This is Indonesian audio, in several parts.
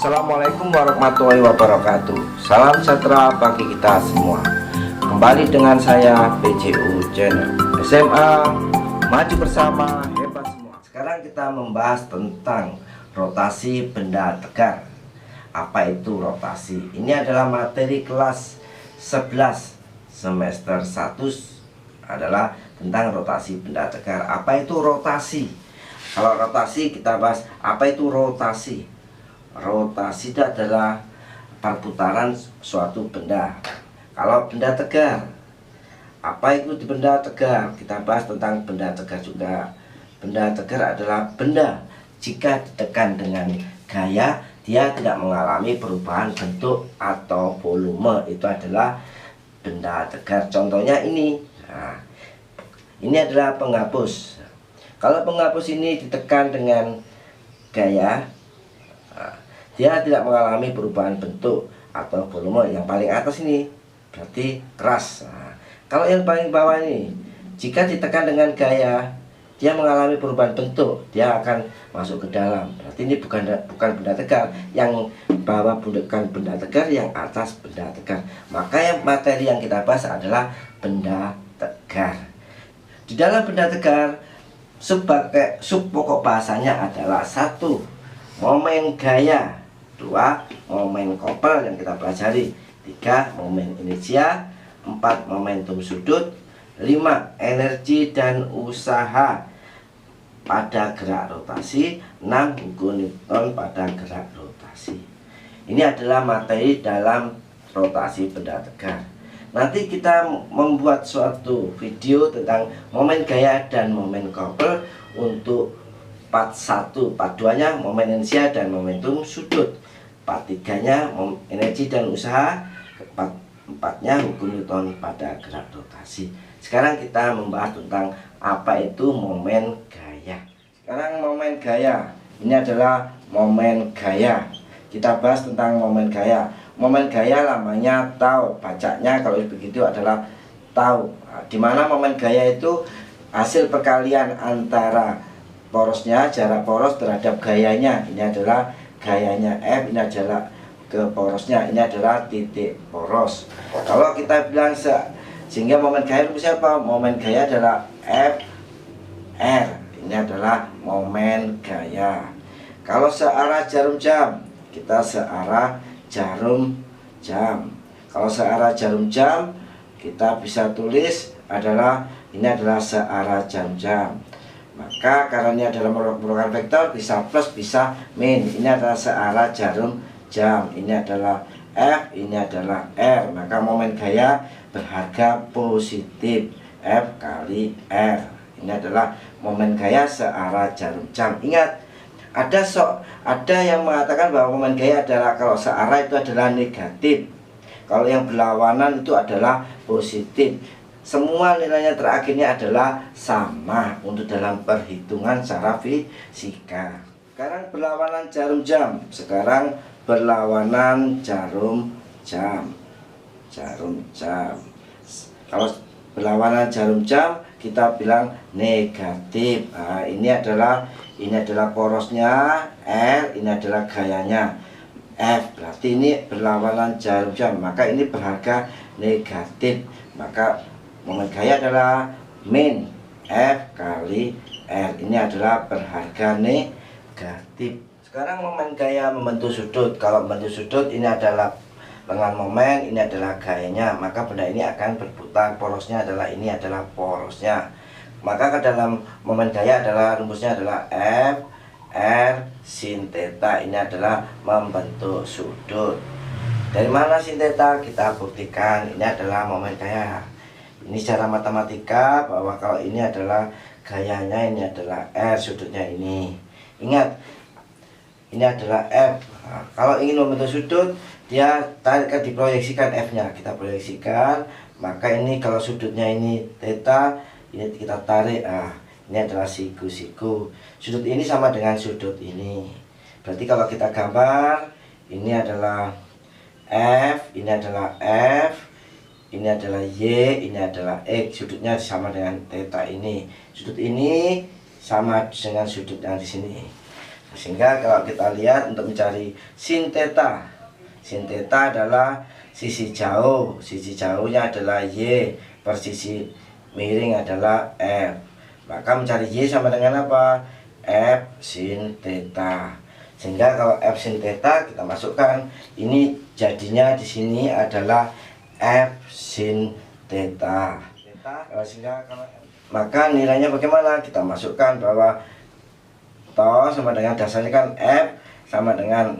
Assalamualaikum warahmatullahi wabarakatuh. Salam sejahtera bagi kita semua. Kembali dengan saya PJU Channel. SMA maju bersama, hebat semua. Sekarang kita membahas tentang rotasi benda tegar. Apa itu rotasi? Ini adalah materi kelas 11 semester 1 adalah tentang rotasi benda tegar. Apa itu rotasi? Kalau rotasi kita bahas apa itu rotasi. Rotasi itu adalah perputaran suatu benda. Kalau benda tegar, apa itu benda tegar? Kita bahas tentang benda tegar juga. Benda tegar adalah benda jika ditekan dengan gaya, dia tidak mengalami perubahan bentuk atau volume. Itu adalah benda tegar. Contohnya ini. Nah, ini adalah penghapus. Kalau penghapus ini ditekan dengan gaya, dia tidak mengalami perubahan bentuk atau volume. Yang paling atas ini berarti keras. Nah, kalau yang paling bawah ini, jika ditekan dengan gaya, dia mengalami perubahan bentuk, dia akan masuk ke dalam. Berarti ini bukan benda tegar. Yang bawah bukan benda tegar, yang atas benda tegar. Maka yang materi yang kita bahas adalah benda tegar. Di dalam benda tegar, sebagai sub pokok bahasanya adalah 1. Momen gaya, 2. Momen kopel yang kita pelajari, 3. Momen inersia, 4. Momentum sudut, 5. Energi dan usaha pada gerak rotasi, 6. Hukum Newton pada gerak rotasi. Ini adalah materi dalam rotasi benda tegar. Nanti kita membuat suatu video tentang momen gaya dan momen kopel untuk part 1, part 2 nya momen inersia dan momentum sudut, part 3 nya energi dan usaha, part 4 nya hukum Newton pada gerak rotasi. Sekarang kita membahas tentang apa itu momen gaya. Sekarang momen gaya, ini adalah momen gaya. Kita bahas tentang momen gaya. Momen gaya lamanya tau, bacanya kalau begitu adalah tau. Nah, dimana momen gaya itu hasil perkalian antara porosnya, jarak poros terhadap gayanya. Ini adalah gayanya F, ini adalah ke porosnya, ini adalah titik poros. Kalau kita bilang sehingga momen gaya itu siapa? Momen gaya adalah F R. Ini adalah momen gaya. Kalau searah jarum jam, kita searah jarum jam. Kalau searah jarum jam, kita bisa tulis adalah ini adalah searah jarum jam. Maka karena ini adalah merupakan vektor, bisa plus bisa min. Ini adalah searah jarum jam. Ini adalah F, ini adalah R. Maka momen gaya berharga positif, F kali R. Ini adalah momen gaya searah jarum jam. Ingat, ada yang mengatakan bahwa momen gaya adalah kalau searah itu adalah negatif, kalau yang berlawanan itu adalah positif. Semua nilainya terakhirnya adalah sama untuk dalam perhitungan secara fisika. Sekarang berlawanan jarum jam. Sekarang berlawanan jarum jam. Jarum jam. Kalau berlawanan jarum jam kita bilang negatif. Nah, ini adalah porosnya R, ini adalah gayanya F. Berarti ini berlawanan jarum jam, maka ini berharga negatif. Maka momen gaya adalah min F kali R. Ini adalah berharga negatif. Sekarang momen gaya membentuk sudut. Kalau membentuk sudut, ini adalah lengan momen, ini adalah gayanya. Maka benda ini akan berputar. Porosnya adalah ini adalah porosnya. Maka ke dalam momen gaya adalah rumusnya adalah F R sin theta. Ini adalah membentuk sudut. Dari mana sin theta? Kita buktikan. Ini adalah momen gaya. Ini secara matematika bahwa kalau ini adalah gayanya, ini adalah R, sudutnya ini. Ingat, ini adalah F. Nah, kalau ingin membentuk sudut, dia tarik, diproyeksikan F-nya. Kita proyeksikan, maka ini kalau sudutnya ini theta, ini kita tarik. Nah, ini adalah siku-siku. Sudut ini sama dengan sudut ini. Berarti kalau kita gambar, ini adalah F, ini adalah F, ini adalah Y, ini adalah X. Sudutnya sama dengan theta ini. Sudut ini sama dengan sudut yang di sini. Sehingga kalau kita lihat untuk mencari sin theta adalah sisi jauh, sisi jauhnya adalah Y per sisi miring adalah F. Maka mencari Y sama dengan apa? F sin theta. Sehingga kalau F sin theta kita masukkan, ini jadinya di sini adalah F sin theta. Maka nilainya bagaimana? Kita masukkan bahwa toh sama dengan dasarnya kan F sama dengan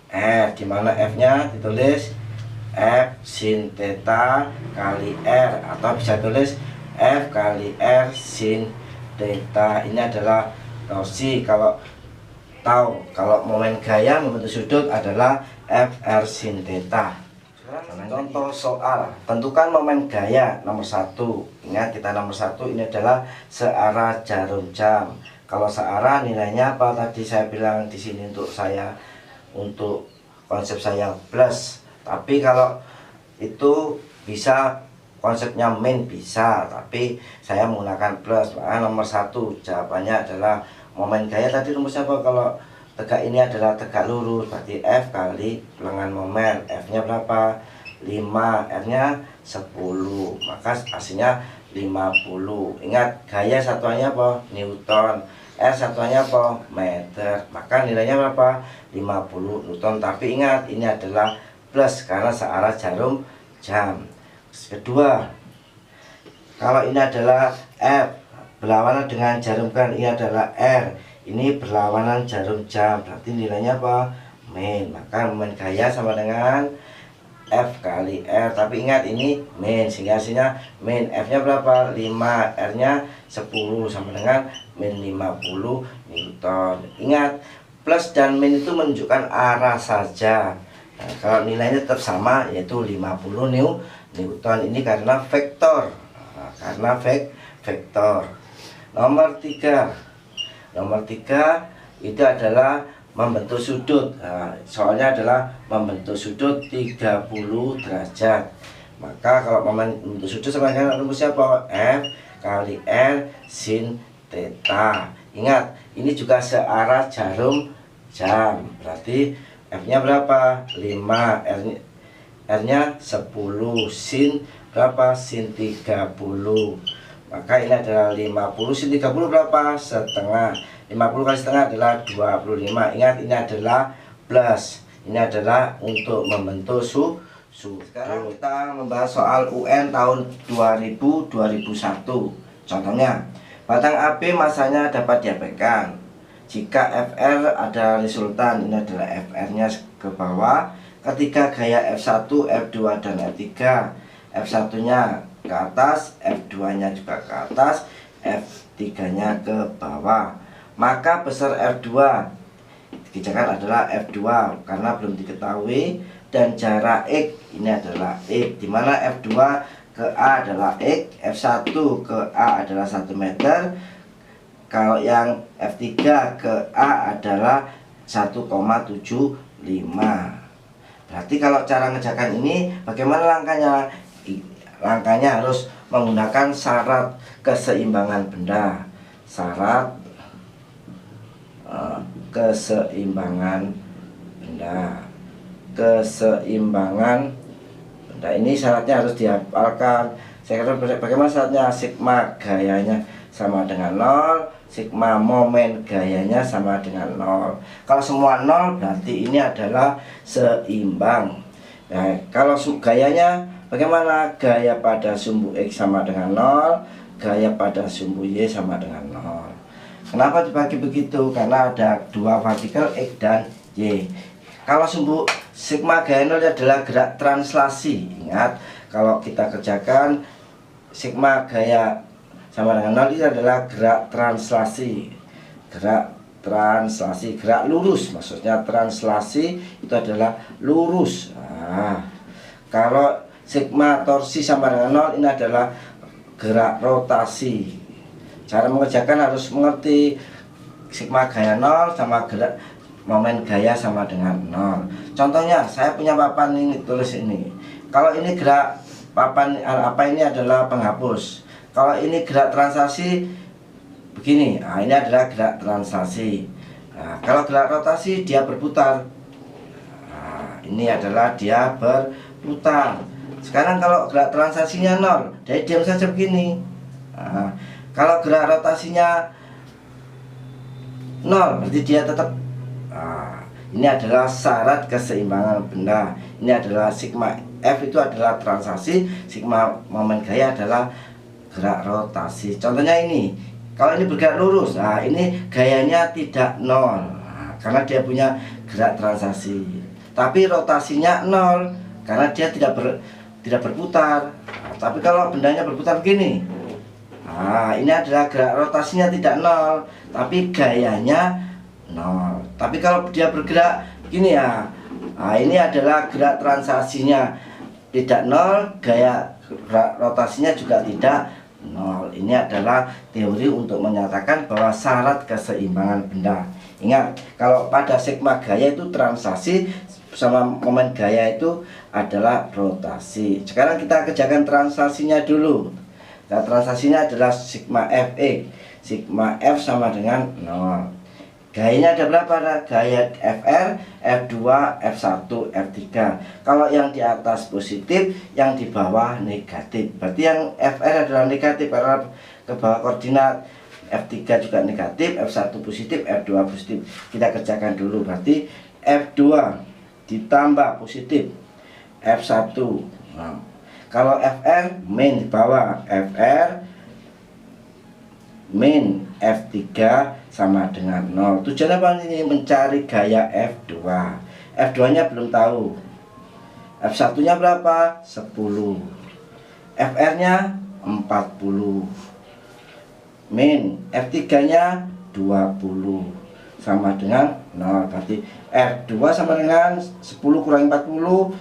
R, dimana F nya ditulis F sin theta kali R, atau bisa tulis F kali R sin theta. Ini adalah torsi. Kalau tahu kalau momen gaya membentuk sudut adalah FR sin theta. Contoh soal, tentukan momen gaya nomor 1. Ingat, kita nomor 1 ini adalah searah jarum jam. Kalau searah nilainya apa? Tadi saya bilang di sini untuk konsep saya plus. Tapi kalau itu bisa konsepnya min bisa, tapi saya menggunakan plus. Maka nomor 1 jawabannya adalah momen gaya. Tadi rumusnya apa? Kalau tegak ini adalah tegak lurus, berarti F kali bilangan momen. F nya berapa? 5, R nya 10, maka hasilnya 50. Ingat, gaya satuannya apa? Newton. R satuannya apa? Meter. Maka nilainya berapa? 50 Newton. Tapi ingat, ini adalah plus karena searah jarum jam. Kedua, kalau ini adalah F berlawanan dengan jarum jam, ini adalah R, ini berlawanan jarum jam, berarti nilainya apa? Min. Maka momen gaya sama dengan F kali R, tapi ingat ini min, sehingga hasilnya min. F nya berapa? 5, R nya 10, sama dengan min 50 Newton. Ingat, plus dan min itu menunjukkan arah saja. Nah, kalau nilainya tetap sama, yaitu 50 Newton. Ini karena vektor. Nah, karena vektor. Nomor 3 itu adalah membentuk sudut. Nah, soalnya adalah membentuk sudut 30 derajat. Maka kalau membentuk sudut sama dengan rumusnya apa? F kali R sin theta. Ingat, ini juga searah jarum jam, berarti F nya berapa? 5, R nya 10, sin berapa? Sin 30. Maka ini adalah 50, sin 30 berapa? Setengah. 50 kali setengah adalah 25. Ingat, ini adalah plus. Ini adalah untuk membentuk Sekarang kita membahas soal UN tahun 2000-2001. Contohnya, batang AB masanya dapat diabaikan. Jika FR ada resultan, ini adalah FR-nya ke bawah. Ketika gaya F1, F2, dan F3, F1-nya ke atas, F2-nya juga ke atas, F3-nya ke bawah. Maka besar F2 kebijakan adalah F2 karena belum diketahui, dan jarak X ini adalah X, dimana F2 ke A adalah X, F1 ke A adalah 1 meter. Kalau yang F3 ke A adalah 1,75. Berarti kalau cara ngerjakan ini bagaimana langkahnya? Langkahnya harus menggunakan syarat keseimbangan benda. Syarat keseimbangan benda. Keseimbangan benda ini syaratnya harus dihafalkan. Saya kira bagaimana syaratnya? Sigma gayanya sama dengan 0, sigma momen gayanya sama dengan 0. Kalau semua 0 berarti ini adalah seimbang. Nah, kalau gayanya bagaimana? Gaya pada sumbu X sama dengan 0, gaya pada sumbu Y sama dengan 0. Kenapa dibagi begitu? Karena ada dua partikel X dan Y. Kalau sumbu sigma gaya 0 adalah gerak translasi. Ingat, kalau kita kerjakan sigma gaya sama dengan 0 ini adalah gerak translasi. Gerak translasi, gerak lurus, maksudnya translasi itu adalah lurus. Nah, kalau sigma torsi sama dengan 0 ini adalah gerak rotasi. Cara mengerjakan harus mengerti sigma gaya 0 sama gerak momen gaya sama dengan 0. Contohnya, saya punya papan ini, tulis ini. Kalau ini gerak papan apa ini adalah penghapus. Kalau ini gerak translasi begini. Nah, ini adalah gerak translasi. Nah, kalau gerak rotasi dia berputar. Nah, ini adalah dia berputar. Sekarang kalau gerak transaksinya 0, dia diam saja begini. Nah, kalau gerak rotasinya 0, berarti dia tetap. Nah, ini adalah syarat keseimbangan benda. Ini adalah sigma F itu adalah transaksi, sigma momen gaya adalah gerak rotasi. Contohnya ini, kalau ini bergerak lurus, nah ini gayanya tidak 0, nah, karena dia punya gerak transaksi. Tapi rotasinya 0 karena dia tidak berputar. Nah, tapi kalau bendanya berputar begini, nah ini adalah gerak rotasinya tidak 0, tapi gayanya 0. Tapi kalau dia bergerak begini ya, nah ini adalah gerak transaksinya tidak 0, gaya gerak rotasinya juga tidak 0. Ini adalah teori untuk menyatakan bahwa syarat keseimbangan benda. Ingat, kalau pada sigma gaya itu transaksi, sama momen gaya itu adalah rotasi. Sekarang kita kerjakan transaksinya dulu. Nah, transaksinya adalah sigma Fe. Sigma F sama dengan 0. Gayanya ada berapa? Ada gaya Fr, F2, F1, F3. Kalau yang di atas positif, yang di bawah negatif. Berarti yang Fr adalah negatif karena ke bawah koordinat. F3 juga negatif, F1 positif, F2 positif. Kita kerjakan dulu. Berarti F2 ditambah positif F1. Nah, kalau Fr min di bawah, Fr min F3 sama dengan 0. Tujuan apa ini? Mencari gaya F2. F2 nya belum tahu. F1 nya berapa? 10. Fr nya 40. Min F3 nya 20 sama dengan 0. Berarti F2 sama dengan 10 kurangi 40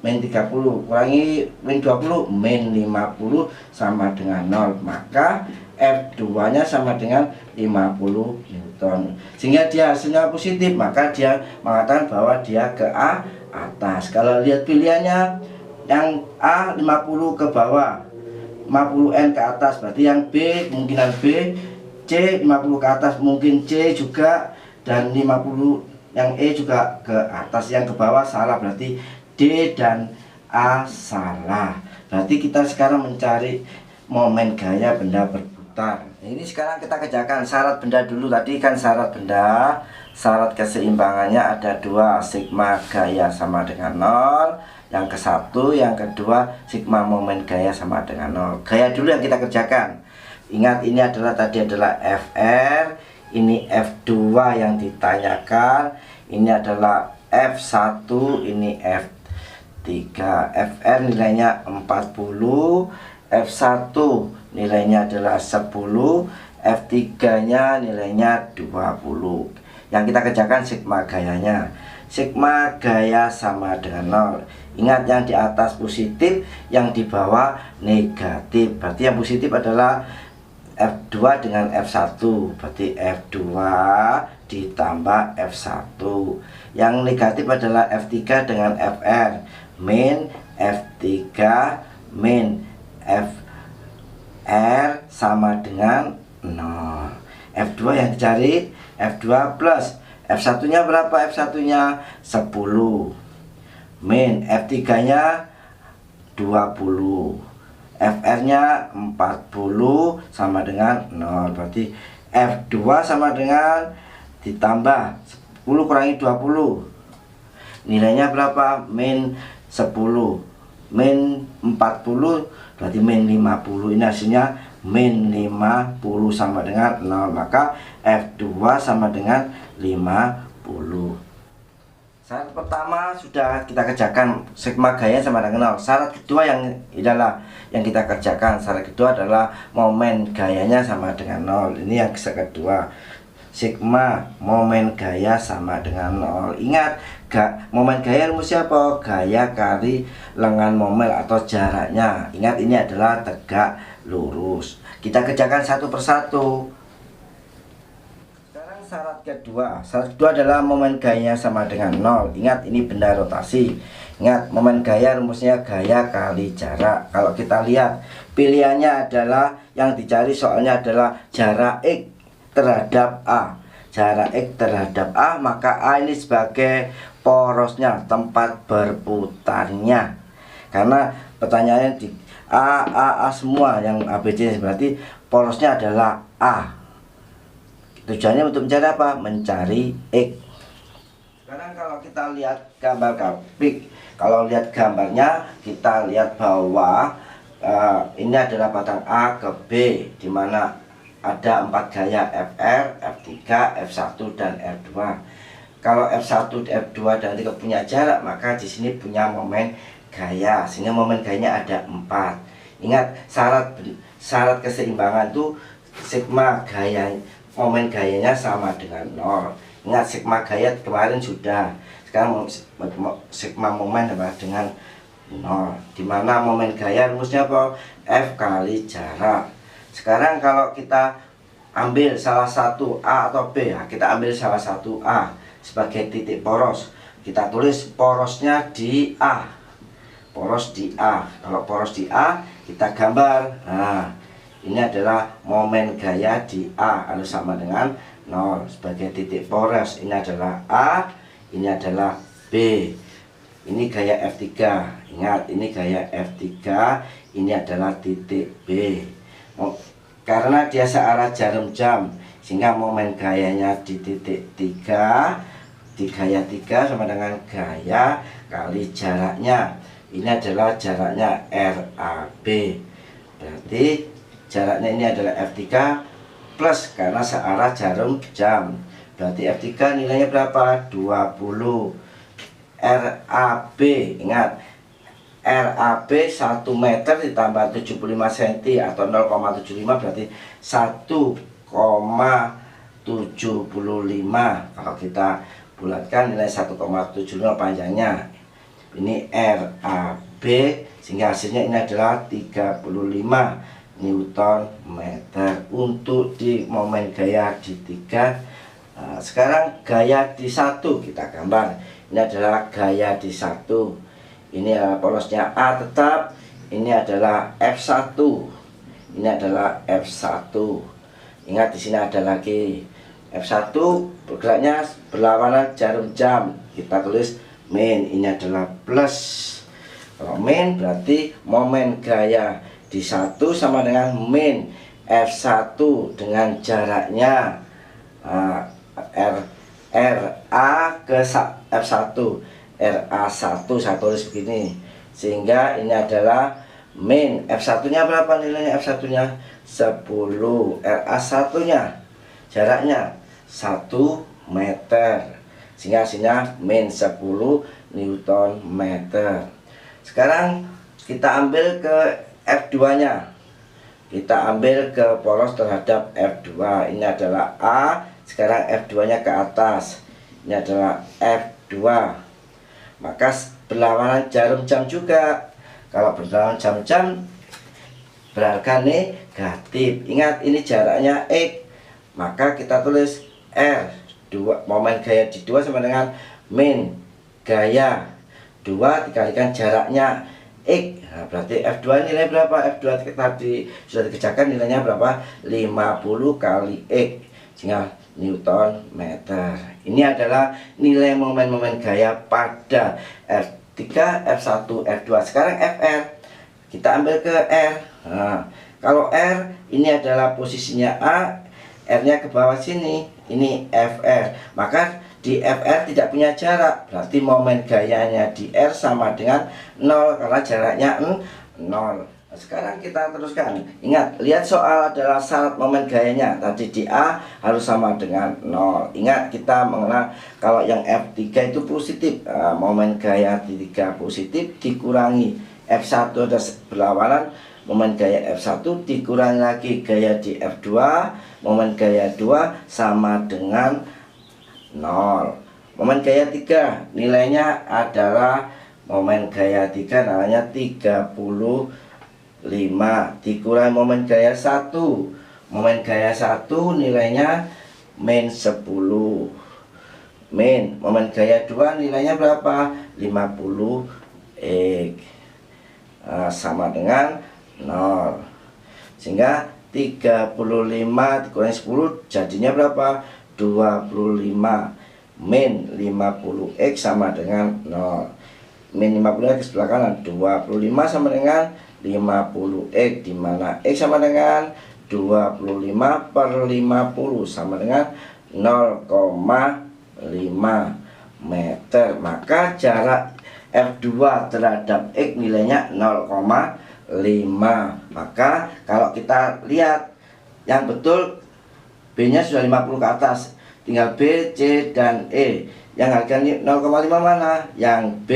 min 30 kurangi min 20 min 50 sama dengan 0. Maka F2 nya sama dengan 50 Newton. Sehingga dia hasilnya positif, maka dia mengatakan bahwa dia ke atas. Kalau lihat pilihannya, yang A 50 ke bawah, 50N ke atas, berarti yang B kemungkinan B, C 50 ke atas mungkin C juga, dan 50 yang E juga ke atas. Yang ke bawah salah, berarti D dan A salah. Berarti kita sekarang mencari momen gaya benda berputar. Ini sekarang kita kerjakan syarat benda dulu. Tadi kan syarat benda, syarat keseimbangannya ada 2, sigma gaya sama dengan 0. Yang ke satu, yang kedua sigma momen gaya sama dengan 0. Gaya dulu yang kita kerjakan. Ingat, ini adalah tadi adalah Fr, ini F2 yang ditanyakan, ini adalah F1, ini F3. Fr nilainya 40, F1 nilainya adalah 10, F3 nya nilainya 20. Yang kita kerjakan sigma gayanya. Sigma gaya sama dengan 0. Ingat, yang di atas positif, yang di bawah negatif. Berarti yang positif adalah F2 dengan F1. Berarti F2 ditambah F1. Yang negatif adalah F3 dengan Fr. Min F3 min Fr sama dengan 0. F2 yang dicari, F2 plus F1 nya berapa? F1 nya 10 min F3 nya 20, Fr nya 40 sama dengan 0. Berarti F2 sama dengan ditambah 10 kurangi 20, nilainya berapa? Min 10 min 40 berarti min 50. Ini hasilnya min 50 sama dengan 0. Maka F2 sama dengan 50. Syarat pertama sudah kita kerjakan, sigma gaya sama dengan 0. Syarat kedua yang adalah yang kita kerjakan. Syarat kedua adalah momen gayanya sama dengan 0. Ini yang kedua. Sigma momen gaya sama dengan 0. Ingat, momen gaya rumusnya apa? Gaya kali lengan momen atau jaraknya. Ingat, ini adalah tegak lurus. Kita kerjakan satu persatu. Syarat kedua adalah momen gayanya sama dengan 0. Ingat, ini benda rotasi. Ingat, momen gaya rumusnya gaya kali jarak. Kalau kita lihat pilihannya adalah yang dicari soalnya adalah jarak X terhadap A. jarak X terhadap A, maka A ini sebagai porosnya, tempat berputarnya. Karena pertanyaannya di A semua yang ABC, berarti porosnya adalah A. Tujuannya untuk mencari apa? Mencari X. Sekarang kalau kita lihat gambar grafik, kalau lihat gambarnya, kita lihat bahwa ini adalah batang A ke B, di mana ada 4 gaya FR, F3, F1 dan F2. Kalau F1, F2 dan F3 punya jarak, maka di sini punya momen gaya, sehingga momen gayanya ada 4. Ingat, syarat keseimbangan itu sigma gaya, momen gayanya sama dengan 0. Ingat, sigma gaya kemarin sudah, sekarang sigma momen dengan 0, dimana momen gaya rumusnya apa? F kali jarak. Sekarang kalau kita ambil salah satu A atau B, ya, kita ambil salah satu A sebagai titik poros, kita tulis porosnya di A, poros di A. Kalau poros di A, kita gambar. Nah, ini adalah momen gaya di A, harus sama dengan 0 sebagai titik poros. Ini adalah A, ini adalah B. Ini gaya F3. Ingat, ini gaya F3, ini adalah titik B. Karena dia searah jarum jam, sehingga momen gayanya di titik 3, di gaya 3 sama dengan gaya kali jaraknya. Ini adalah jaraknya RAB. Berarti jaraknya ini adalah F3 plus, karena searah jarum jam. Berarti F3 nilainya berapa? 20. RAB, ingat, RAB 1 meter ditambah 75 cm atau 0,75 berarti 1,75. Kalau kita bulatkan nilai 1,75 panjangnya. Ini RAB, sehingga hasilnya ini adalah 35 Newton meter untuk di momen gaya di 3. Nah, sekarang gaya di 1 kita gambar. Ini adalah gaya di 1. Ini adalah porosnya A tetap. Ini adalah F1. Ini adalah F1. Ingat, di sini ada lagi F1 bergeraknya berlawanan jarum jam. Kita tulis min. Ini adalah plus. Kalau min berarti momen gaya di 1 sama dengan min F1 dengan jaraknya RA ke F1, RA1 saya tulis begini, sehingga ini adalah min F1 nya berapa nilainya? F1 nya 10, RA1 nya jaraknya 1 meter, sehingga hasilnya min 10 Newton meter. Sekarang kita ambil ke F2 nya, kita ambil ke poros terhadap F2. Ini adalah A, sekarang F2 nya ke atas, ini adalah F2, maka berlawanan jarum jam juga. Kalau berlawanan jarum jam berarti negatif. Ingat, ini jaraknya X, maka kita tulis R2, momen gaya di 2 sama dengan min gaya 2 dikalikan jaraknya X. Nah, berarti F2 nilai berapa? F2 tadi sudah dikerjakan, nilainya berapa? 50 kali X, sehingga Newton meter. Ini adalah nilai momen-momen gaya pada F3, F1, F2. Sekarang FR, kita ambil ke R. Nah, kalau R ini adalah posisinya A, R-nya ke bawah sini, ini FR. Maka di FR tidak punya jarak, berarti momen gayanya di R sama dengan 0 karena jaraknya 0. Sekarang kita teruskan. Ingat, lihat soal adalah syarat momen gayanya. Tadi di A harus sama dengan 0. Ingat, kita mengenal kalau yang F3 itu positif, momen gaya di 3 positif dikurangi F1 ada berlawanan, momen gaya F1 dikurangi lagi gaya di F2, momen gaya 2 sama dengan 0. Momen gaya 3 nilainya adalah momen gaya 3 namanya 35 dikurangi momen gaya 1. Momen gaya 1 nilainya min 10. Min momen gaya 2 nilainya berapa? 50 X. Sama dengan 0. Sehingga 35 dikurangi 10 jadinya berapa? 25 min 50x sama dengan 0. Min 50x sebelah kanan, 25 sama dengan 50x, di mana x sama dengan 25 per 50 sama dengan 0,5 meter. Maka jarak F2 terhadap X nilainya 0,5. Maka kalau kita lihat yang betul, B nya sudah 50 ke atas, tinggal B, C, dan E. Yang harganya 0,5 mana? Yang B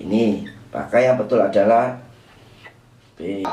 ini. Maka yang betul adalah B.